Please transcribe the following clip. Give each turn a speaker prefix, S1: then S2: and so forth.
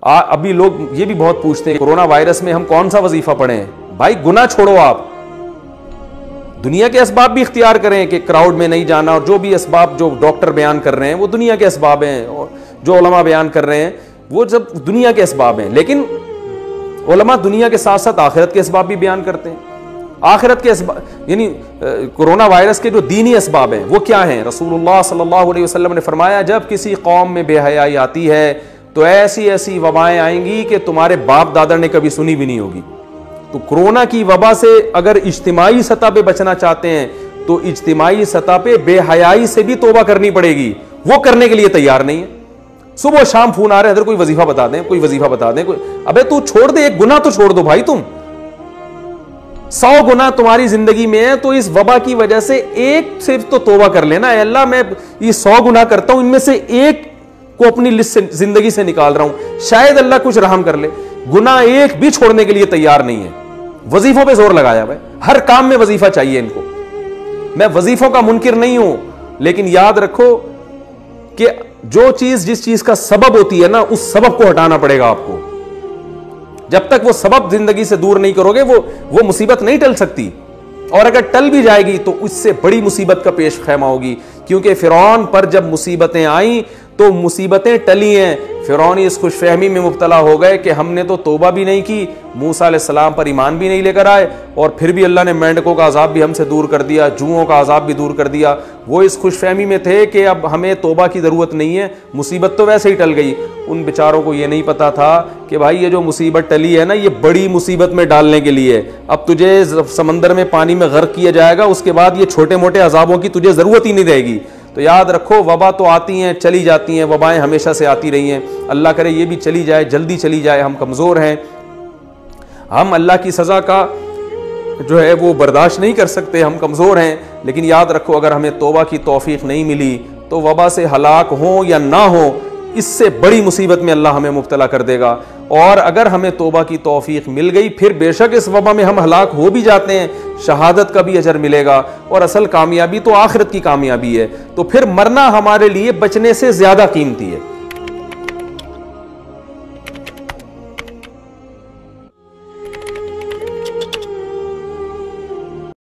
S1: ابھی لوگ یہ بھی بہت پوچھتے ہیں کورونا وائرس میں ہم کون سا وظیفہ پڑھیں؟ بھائی گناہ چھوڑو، آپ دنیا کے اسباب بھی اختیار کریں کہ کراؤڈ میں نہیں جانا، اور جو بھی اسباب جو ڈاکٹر بیان کر رہے ہیں وہ دنیا کے اسباب ہیں، اور جو علماء بیان کر رہے ہیں وہ سب دنیا کے اسباب ہیں، لیکن علماء دنیا کے ساتھ ساتھ آخرت کے اسباب بھی بیان کرتے ہیں۔ آخرت کے اسباب یعنی کورونا وائرس کے جو دینی اسباب ہیں وہ کیا ہیں؟ رسول اللہ صلی اللہ علیہ وسلم نے فرمایا جب کسی قوم میں بے حیائی آتی ہے تو ایسی ایسی وبائیں آئیں گی کہ تمہارے باپ دادا نے کبھی سنی بھی نہیں ہوگی۔ تو کورونا کی وبا سے اگر اجتماعی سطح پہ بچنا چاہتے ہیں تو اجتماعی سطح پہ بے حیائی سے بھی توبہ کرنی پڑے گی، وہ کرنے کے لیے تیار نہیں ہے۔ صبح شام فون آ رہے ہیں حضرت کوئی وظیفہ بتا دیں، کوئی وظیفہ بتا دیں، ابے تو چھوڑ دے، ایک گناہ تو چھوڑ دو بھائی، تم 100 گناہ تمہاری زندگی میں ہے تو اس وبا کی وجہ سے ایک صرف تو توبہ کر لینا، اے اللہ میں یہ 100 گناہ کرتا ہوں، ان میں سے ایک کو اپنی لسٹ سے زندگی سے نکال رہا ہوں، شاید اللہ کچھ رحم کر لے۔ گناہ ایک بھی چھوڑنے کے لیے تیار نہیں ہے، وظیفوں پہ زور لگایا بھائی، ہر کام میں وظیفہ چاہیے ان کو۔ میں وظیفوں کا منکر نہیں ہوں، لیکن یاد رکھو کہ جو چیز جس چیز کا سبب ہوتی ہے نا، اس سبب کو ہٹانا پڑے گا آپ کو۔ جب تک وہ سبب زندگی سے دور نہیں کرو گے وہ مصیبت نہیں ٹل سکتی، اور اگر ٹل بھی جائے گی تو اس سے بڑی مصیبت کا پیش خیمہ ہوگی، کیونکہ فرعون پر جب مصیبتیں آئیں تو مصیبتیں ٹلی ہیں، فرعون اس خوش فہمی میں مبتلا ہو گئے کہ ہم نے تو توبہ بھی نہیں کی، موسیٰ علیہ السلام پر ایمان بھی نہیں لے کر آئے، اور پھر بھی اللہ نے مینڈکوں کا عذاب بھی ہم سے دور کر دیا، جوؤں کا عذاب بھی دور کر دیا۔ وہ اس خوش فہمی میں تھے کہ اب ہمیں توبہ کی ضرورت نہیں ہے، مصیبت تو ویسے ہی ٹل گئی۔ ان بیچاروں کو یہ نہیں پتا تھا کہ بھائی یہ جو مصیبت ٹلی ہے نا، یہ بڑی مصیبت میں ڈالنے کے لیے، اب تجھے سمندر میں پانی میں غرق کیا جائے گا، اس کے بعد یہ چھوٹے موٹے عذابوں کی تجھے ضرورت ہی نہیں رہے گی۔ تو یاد رکھو وبا تو آتی ہیں چلی جاتی ہیں، وبائیں ہمیشہ سے آتی رہی ہیں، اللہ کرے یہ بھی چلی جائے، جلدی چلی جائے۔ ہم کمزور ہیں، ہم اللہ کی سزا کا جو ہے وہ برداشت نہیں کر سکتے، ہم کمزور ہیں، لیکن یاد رکھو اگر ہمیں توبہ کی توفیق نہیں ملی تو وبا سے ہلاک ہوں یا نہ ہوں، اس سے بڑی مصیبت میں اللہ ہمیں مبتلا کر دے گا۔ اور اگر ہمیں توبہ کی توفیق مل گئی، پھر بے شک اس وبا میں ہم ہلاک ہو بھی جاتے ہیں، شہادت کا بھی اجر ملے گا، اور اصل کامیابی تو آخرت کی کامیابی ہے۔ تو پھر مرنا ہمارے لیے بچنے سے زیادہ قیمتی ہے۔